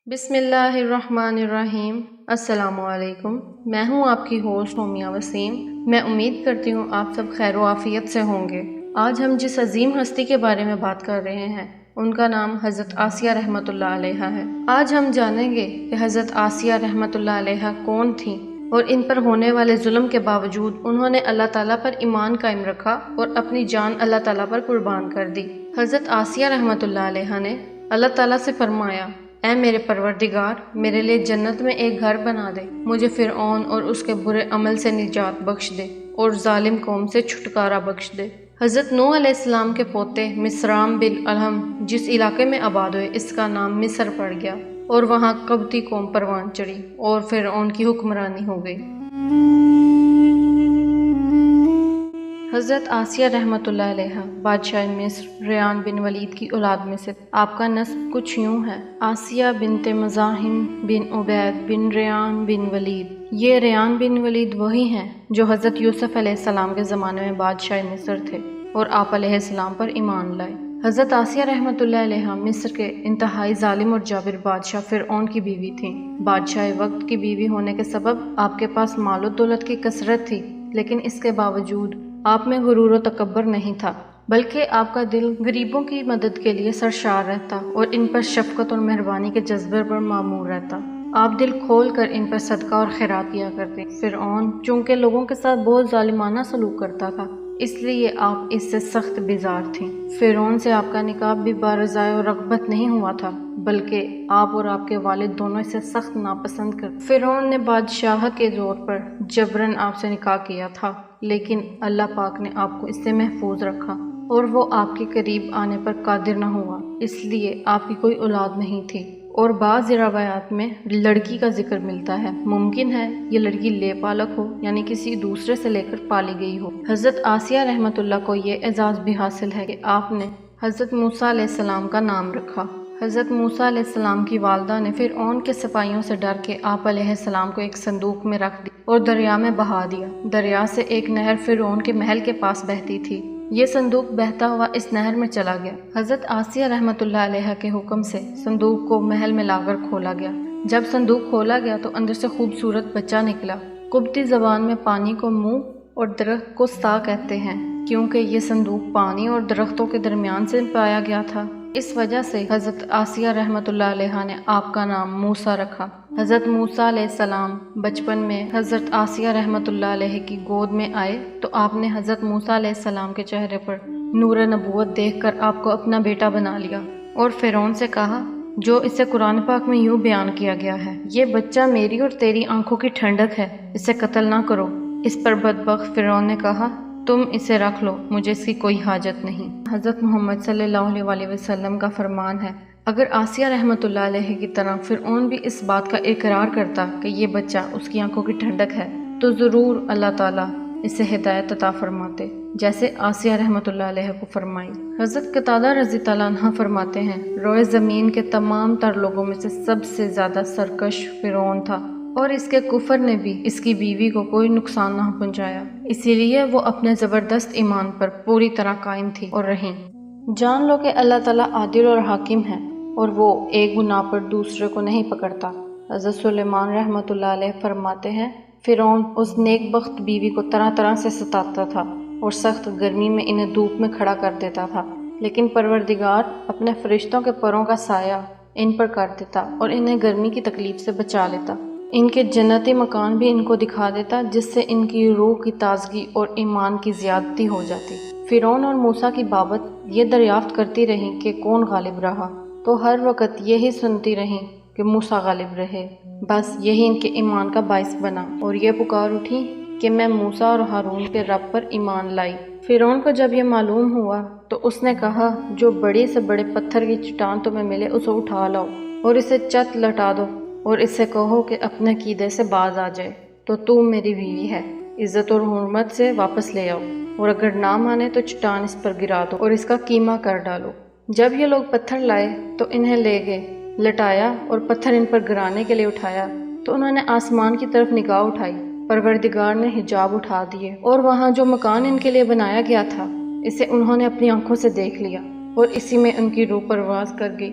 بسم اللہ الرحمن الرحیم۔ السلام علیکم، میں ہوں آپ کی ہوسٹ سومیہ وسیم۔ میں امید کرتی ہوں آپ سب خیر و عافیت سے ہوں گے۔ آج ہم جس عظیم ہستی کے بارے میں بات کر رہے ہیں ان کا نام حضرت آسیہ رحمۃ اللہ علیہا ہے۔ آج ہم جانیں گے کہ حضرت آسیہ رحمۃ اللہ علیہا کون تھیں اور ان پر ہونے والے ظلم کے باوجود انہوں نے اللہ تعالیٰ پر ایمان قائم رکھا اور اپنی جان اللہ تعالیٰ پر قربان کر دی۔ حضرت آسیہ رحمۃ اللہ علیہا نے اللہ تعالیٰ سے فرمایا، اے میرے پروردگار، میرے لیے جنت میں ایک گھر بنا دے، مجھے فرعون اور اس کے برے عمل سے نجات بخش دے اور ظالم قوم سے چھٹکارا بخش دے۔ حضرت نوح علیہ السلام کے پوتے مصرام بن الہم جس علاقے میں آباد ہوئے اس کا نام مصر پڑ گیا اور وہاں قبطی قوم پروان چڑھی اور فرعون کی حکمرانی ہو گئی۔ حضرت آسیہ رحمۃ اللہ علیہا بادشاہ مصر ریان بن ولید کی اولاد میں سے۔ آپ کا نسب کچھ یوں ہے: آسیہ بنت مزاحم بن عبید بن ریان بن ولید۔ یہ ریان بن ولید وہی ہیں جو حضرت یوسف علیہ السلام کے زمانے میں بادشاہ مصر تھے اور آپ علیہ السلام پر ایمان لائے۔ حضرت آسیہ رحمۃ اللہ علیہا مصر کے انتہائی ظالم اور جابر بادشاہ فرعون کی بیوی تھیں۔ بادشاہ وقت کی بیوی ہونے کے سبب آپ کے پاس مال و دولت کی کثرت تھی، لیکن اس کے باوجود آپ میں غرور و تکبر نہیں تھا، بلکہ آپ کا دل غریبوں کی مدد کے لیے سرشار رہتا اور ان پر شفقت اور مہربانی کے جذبے پر معمور رہتا۔ آپ دل کھول کر ان پر صدقہ اور خیرات کیا کرتے۔ فرعون چونکہ لوگوں کے ساتھ بہت ظالمانہ سلوک کرتا تھا، اس لیے آپ اس سے سخت بیزار تھیں۔ فرعون سے آپ کا نکاح بھی بارضائے و رغبت نہیں ہوا تھا، بلکہ آپ اور آپ کے والد دونوں اسے سخت ناپسند کرتے۔ فرعون نے بادشاہت کے زور پر جبراً آپ سے نکاح کیا تھا، لیکن اللہ پاک نے آپ کو اس سے محفوظ رکھا اور وہ آپ کے قریب آنے پر قادر نہ ہوا، اس لیے آپ کی کوئی اولاد نہیں تھی۔ اور بعض روایات میں لڑکی کا ذکر ملتا ہے، ممکن ہے یہ لڑکی لے پالک ہو، یعنی کسی دوسرے سے لے کر پالی گئی ہو۔ حضرت آسیہ رحمۃ اللہ کو یہ اعزاز بھی حاصل ہے کہ آپ نے حضرت موسیٰ علیہ السلام کا نام رکھا۔ حضرت موسیٰ علیہ السلام کی والدہ نے فرعون کے سپاہیوں سے ڈر کے آپ علیہ السلام کو ایک صندوق میں رکھ دیا اور دریا میں بہا دیا۔ دریا سے ایک نہر فرعون کے محل کے پاس بہتی تھی۔ یہ صندوق بہتا ہوا اس نہر میں چلا گیا۔ حضرت آسیہ رحمۃ اللہ علیہ کے حکم سے صندوق کو محل میں لا کر کھولا گیا۔ جب صندوق کھولا گیا تو اندر سے خوبصورت بچہ نکلا۔ قبطی زبان میں پانی کو منہ اور درخت کو سا کہتے ہیں، کیونکہ یہ صندوق پانی اور درختوں کے درمیان سے پایا گیا تھا۔ اس وجہ سے حضرت آسیہ رحمۃ اللہ علیہ نے آپ کا نام موسیٰ رکھا۔ حضرت موسیٰ علیہ السلام بچپن میں حضرت آسیہ رحمۃ اللہ علیہ کی گود میں آئے تو آپ نے حضرت موسیٰ علیہ السلام کے چہرے پر نور نبوت دیکھ کر آپ کو اپنا بیٹا بنا لیا اور فرعون سے کہا، جو اسے قرآن پاک میں یوں بیان کیا گیا ہے، یہ بچہ میری اور تیری آنکھوں کی ٹھنڈک ہے، اسے قتل نہ کرو۔ اس پر بدبخت فرعون نے کہا، تم اسے رکھ لو، مجھے اس کی کوئی حاجت نہیں۔ حضرت محمد صلی اللہ علیہ وسلم کا فرمان ہے، اگر آسیہ رحمۃ اللہ علیہ کی طرح فرعون بھی اس بات کا اقرار کرتا کہ یہ بچہ اس کی آنکھوں کی ٹھنڈک ہے تو ضرور اللہ تعالیٰ اسے ہدایت عطا فرماتے، جیسے آسیہ رحمۃ اللہ علیہ کو فرمائی۔ حضرت قتادہ رضی اللہ عنہ فرماتے ہیں، روئے زمین کے تمام تر لوگوں میں سے سب سے زیادہ سرکش فرعون تھا اور اس کے کفر نے بھی اس کی بیوی کو کوئی نقصان نہ پہنچایا، اسی لیے وہ اپنے زبردست ایمان پر پوری طرح قائم تھی اور رہیں۔ جان لو کہ اللہ تعالیٰ عادل اور حاکم ہے اور وہ ایک گناہ پر دوسرے کو نہیں پکڑتا۔ حضرت سلیمان رحمۃ اللہ علیہ فرماتے ہیں، فرعون اس نیک بخت بیوی کو طرح طرح سے ستاتا تھا اور سخت گرمی میں انہیں دھوپ میں کھڑا کر دیتا تھا، لیکن پروردگار اپنے فرشتوں کے پروں کا سایہ ان پر کر دیتا اور انہیں گرمی کی تکلیف سے بچا لیتا۔ ان کے جنتی مکان بھی ان کو دکھا دیتا، جس سے ان کی روح کی تازگی اور ایمان کی زیادتی ہو جاتی۔ فرعون اور موسیٰ کی بابت یہ دریافت کرتی رہیں کہ کون غالب رہا، تو ہر وقت یہی سنتی رہیں کہ موسیٰ غالب رہے۔ بس یہی ان کے ایمان کا باعث بنا اور یہ پکار اٹھی کہ میں موسیٰ اور ہارون کے رب پر ایمان لائی۔ فرعون کو جب یہ معلوم ہوا تو اس نے کہا، جو بڑے سے بڑے پتھر کی چٹان تمہیں ملے اسے اٹھا لاؤ اور اسے چت لٹا دو اور اس سے کہو کہ اپنے عقیدے سے باز آ جائے، تو میری بیوی ہے، عزت اور حرمت سے واپس لے آؤ، اور اگر نہ مانے تو چٹان اس پر گرا دو اور اس کا قیمہ کر ڈالو۔ جب یہ لوگ پتھر لائے تو انہیں لے گئے، لٹایا اور پتھر ان پر گرانے کے لیے اٹھایا تو انہوں نے آسمان کی طرف نگاہ اٹھائی، پروردگار نے حجاب اٹھا دیے اور وہاں جو مکان ان کے لیے بنایا گیا تھا اسے انہوں نے اپنی آنکھوں سے دیکھ لیا اور اسی میں ان کی روح پرواز کر گئی